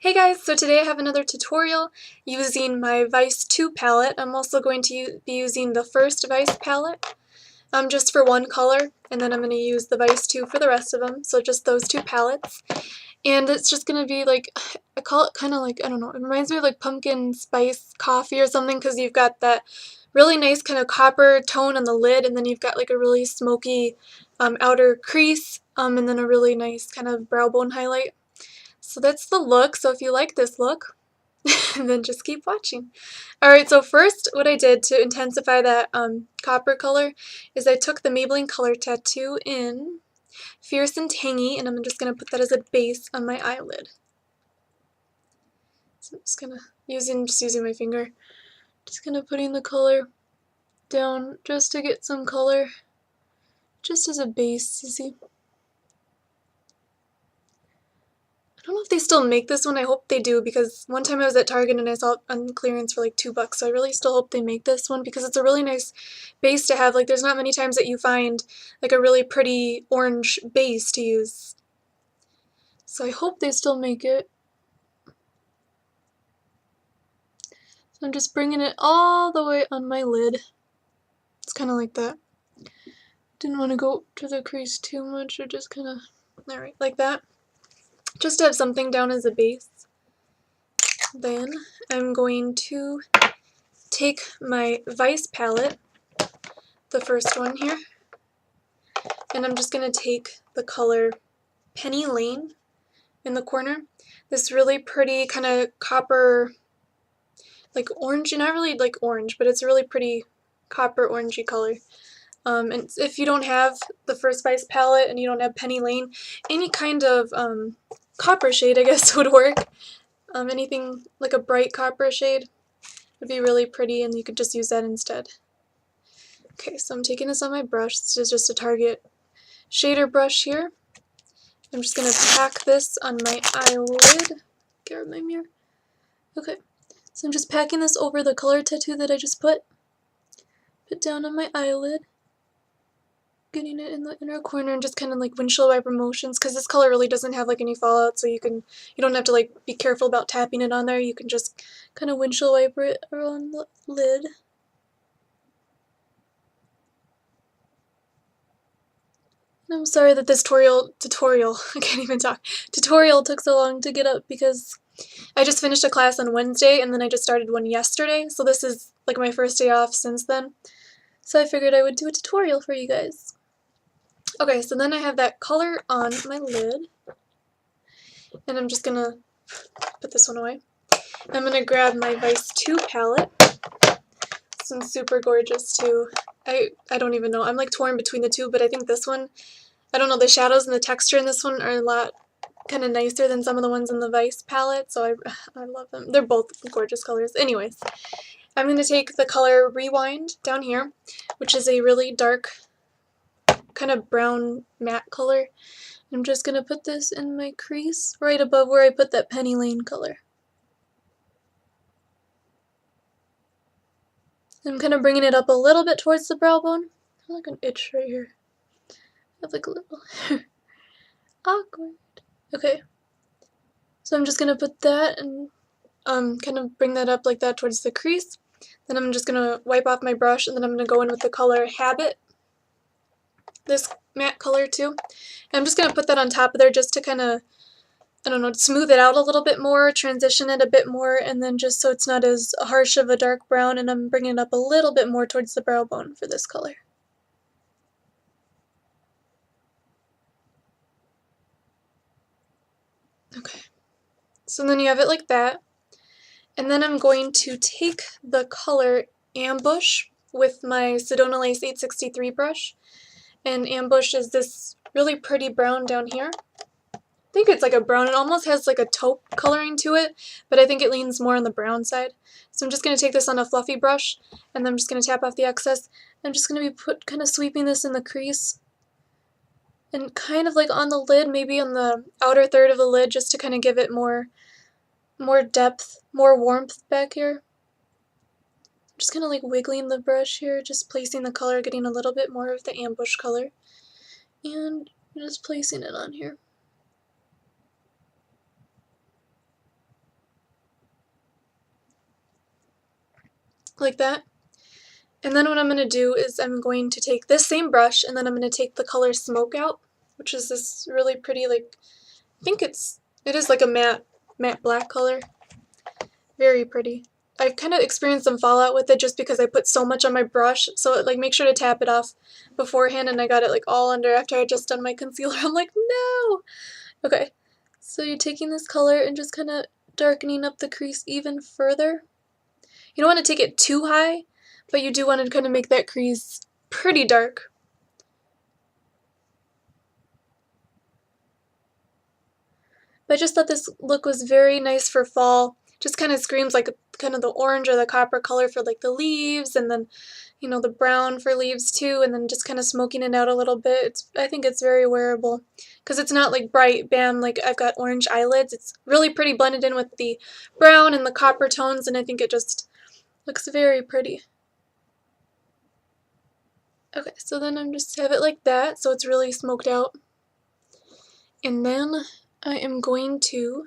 Hey guys, so today I have another tutorial using my Vice 2 palette. I'm also going to be using the first Vice palette just for one color, and then I'm going to use the Vice 2 for the rest of them, so just those two palettes. And it's just going to be like, I call it kind of like, I don't know, it reminds me of like pumpkin spice coffee or something, because you've got that really nice kind of copper tone on the lid, and then you've got like a really smoky outer crease, and then a really nice kind of brow bone highlight. So that's the look, so if you like this look, then just keep watching. Alright, so first what I did to intensify that copper color is I took the Maybelline Color Tattoo in Fierce and Tangy, and I'm just going to put that as a base on my eyelid. So I'm just going to, using my finger, just kind of putting the color down just to get some color, just as a base, you see. I don't know if they still make this one. I hope they do, because one time I was at Target and I saw it on clearance for like $2, so I really still hope they make this one because it's a really nice base to have. Like, there's not many times that you find like a really pretty orange base to use. So I hope they still make it. So I'm just bringing it all the way on my lid. It's kind of like that. Didn't want to go to the crease too much, or just kind of, alright, like that. Just to have something down as a base. Then I'm going to take my Vice palette, the first one here, and I'm just going to take the color Penny Lane in the corner. This really pretty kind of copper, like orange, not really like orange, but it's a really pretty copper orangey color. And if you don't have the first Vice palette and you don't have Penny Lane, any kind of copper shade I guess would work. Anything like a bright copper shade would be really pretty, and you could just use that instead. Okay, so I'm taking this on my brush. This is just a Target shader brush here. I'm just going to pack this on my eyelid. Grab my mirror. Okay, so I'm just packing this over the color tattoo that I just put down on my eyelid. Getting it in the inner corner and just kind of like windshield wiper motions, because this color really doesn't have like any fallout, so you don't have to like be careful about tapping it on there. You can just kind of windshield wiper it around the lid. I'm sorry that this tutorial I can't even talk, tutorial took so long to get up, because I just finished a class on Wednesday and then I just started one yesterday, so this is like my first day off since then. So I figured I would do a tutorial for you guys. Okay, so then I have that color on my lid, and I'm just gonna put this one away. I'm gonna grab my Vice 2 palette. This one's super gorgeous too. I don't even know. I'm like torn between the two, but I think this one, I don't know, the shadows and the texture in this one are a lot kind of nicer than some of the ones in the Vice palette, so I love them. They're both gorgeous colors. Anyways, I'm going to take the color Rewind down here, which is a really dark kind of brown matte color. I'm just going to put this in my crease right above where I put that Penny Lane color. I'm kind of bringing it up a little bit towards the brow bone. I have like an itch right here. I have like a little awkward. Okay, so I'm just going to put that and kind of bring that up like that towards the crease. Then I'm just going to wipe off my brush, and then I'm going to go in with the color Habit, this matte color too. And I'm just going to put that on top of there just to kind of, I don't know, smooth it out a little bit more, transition it a bit more, and then just so it's not as harsh of a dark brown, and I'm bringing it up a little bit more towards the brow bone for this color. Okay, so then you have it like that. And then I'm going to take the color Ambush with my Sedona Lace 863 brush. And Ambush is this really pretty brown down here. I think it's like a brown. It almost has like a taupe coloring to it, but I think it leans more on the brown side. So I'm just going to take this on a fluffy brush, and then I'm just going to tap off the excess. I'm just going to be kind of sweeping this in the crease, and kind of like on the lid, maybe on the outer third of the lid, just to kind of give it more depth, more warmth back here. Just kind of like wiggling the brush here, just placing the color, getting a little bit more of the Ambush color, and just placing it on here. like that. And then what I'm going to do is I'm going to take this same brush and then I'm going to take the color Smoke Out, which is this really pretty, like, I think it is like a matte black color. Very pretty. I've kind of experienced some fallout with it just because I put so much on my brush, so like make sure to tap it off beforehand, and I got it like all under after I just done my concealer. I'm like, no! Okay, so you're taking this color and just kind of darkening up the crease even further. You don't want to take it too high, but you do want to kind of make that crease pretty dark. But I just thought this look was very nice for fall. Just kind of screams like kind of the orange or the copper color for like the leaves, and then, you know, the brown for leaves too, and then just kind of smoking it out a little bit. I think it's very wearable because it's not like bright, bam, like I've got orange eyelids. It's really pretty blended in with the brown and the copper tones, and I think it just looks very pretty. Okay, so then I'm just have it like that, so it's really smoked out. And then I am going to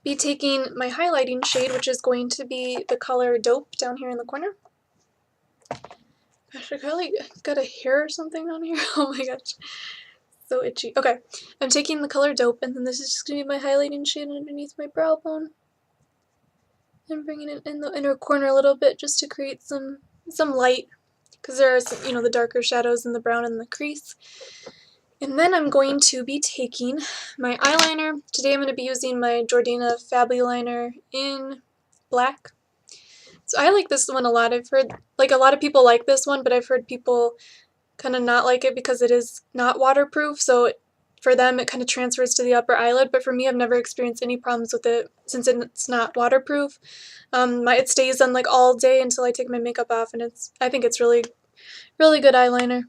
be taking my highlighting shade, which is going to be the color Dope down here in the corner. Gosh, I got a hair or something on here. Oh my gosh, so itchy. Okay, I'm taking the color Dope, and then this is just going to be my highlighting shade underneath my brow bone. I'm bringing it in the inner corner a little bit just to create some light, because there are some, you know, the darker shadows in the brown and the crease. And then I'm going to be taking my eyeliner. Today I'm going to be using my Jordana Fably liner in black. So I like this one a lot. I've heard, like, a lot of people like this one, but I've heard people kind of not like it because it is not waterproof. So for them, it kind of transfers to the upper eyelid. But for me, I've never experienced any problems with it since it's not waterproof. It stays on like all day until I take my makeup off, and I think it's really, really good eyeliner.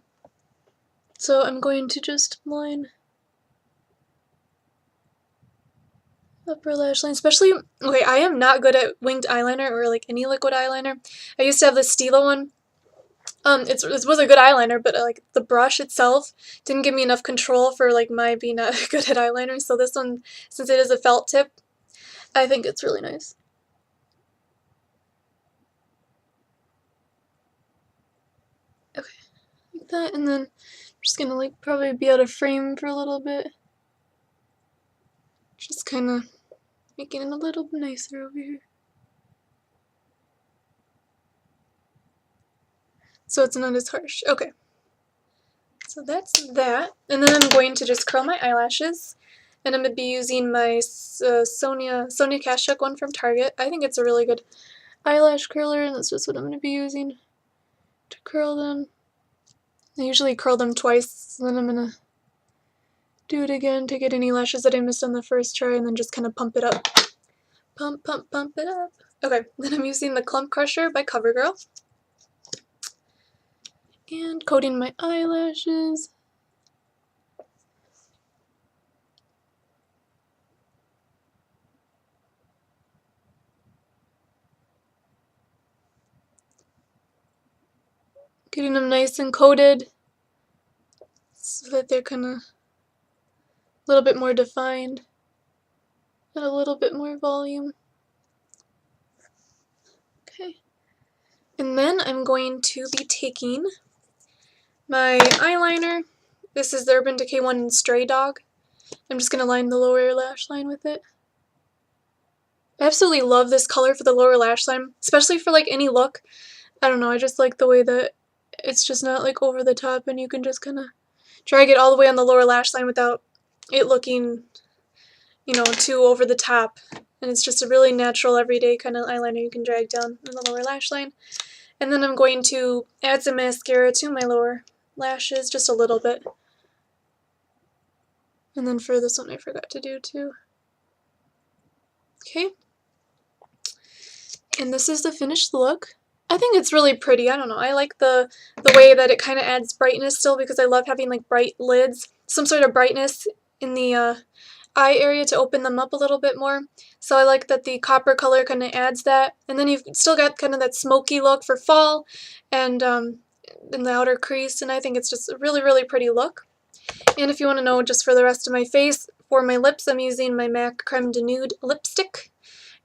So I'm going to just line upper lash line, especially, okay, I am not good at winged eyeliner or like any liquid eyeliner. I used to have this Stila one. It was a good eyeliner, but like the brush itself didn't give me enough control for like my being not good at eyeliner. So this one, since it is a felt tip, I think it's really nice. Okay, like that, and then I'm just gonna like probably be out of frame for a little bit. Just kind of making it a little bit nicer over here. So it's not as harsh. Okay. So that's that. And then I'm going to just curl my eyelashes. And I'm going to be using my Sonia Kashuk one from Target. I think it's a really good eyelash curler, and that's just what I'm going to be using to curl them. I usually curl them twice, so then I'm going to do it again to get any lashes that I missed on the first try, and then just kind of pump it up. Pump, pump, pump it up. Okay, then I'm using the Clump Crusher by CoverGirl. And coating my eyelashes. Getting them nice and coated so that they're kind of a little bit more defined and a little bit more volume. Okay. And then I'm going to be taking my eyeliner. This is the Urban Decay one in Stray Dog. I'm just going to line the lower lash line with it. I absolutely love this color for the lower lash line, especially for like any look. I don't know, I just like the way that it's just not like over the top, and you can just kind of drag it all the way on the lower lash line without it looking, you know, too over the top. And it's just a really natural, everyday kind of eyeliner you can drag down on the lower lash line. And then I'm going to add some mascara to my lower lashes, just a little bit. And then for this one I forgot to do too. Okay. And this is the finished look. I think it's really pretty. I don't know. I like the way that it kind of adds brightness still, because I love having like bright lids, some sort of brightness in the eye area to open them up a little bit more. So I like that the copper color kind of adds that. And then you've still got kind of that smoky look for fall, and in the outer crease, and I think it's just a really, really pretty look. And if you want to know just for the rest of my face, for my lips, I'm using my MAC Creme de Nude lipstick.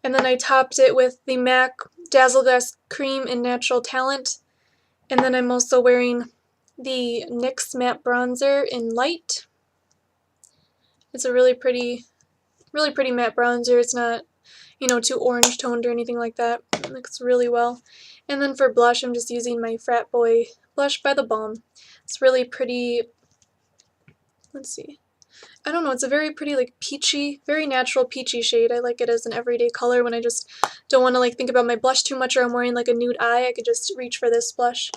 And then I topped it with the MAC Dazzle Glass Cream in Natural Talent. And then I'm also wearing the NYX Matte Bronzer in Light. It's a really pretty matte bronzer. It's not, you know, too orange toned or anything like that. It looks really well. And then for blush, I'm just using my Frat Boy blush by The Balm. It's really pretty, let's see. I don't know, it's a very pretty, like, peachy, very natural peachy shade. I like it as an everyday color when I just don't want to, like, think about my blush too much or I'm wearing, like, a nude eye. I could just reach for this blush.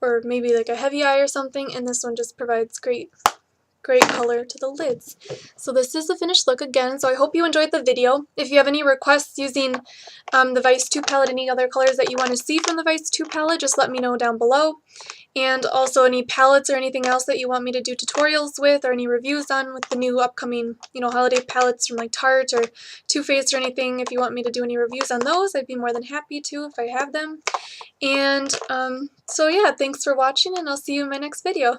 Or maybe, like, a heavy eye or something, and this one just provides great color to the lids. So this is the finished look again, so I hope you enjoyed the video. If you have any requests using the Vice 2 palette, any other colors that you want to see from the Vice 2 palette, just let me know down below. And also any palettes or anything else that you want me to do tutorials with or any reviews on with the new upcoming, you know, holiday palettes from like Tarte or Too Faced or anything. If you want me to do any reviews on those, I'd be more than happy to if I have them. And so yeah, thanks for watching and I'll see you in my next video.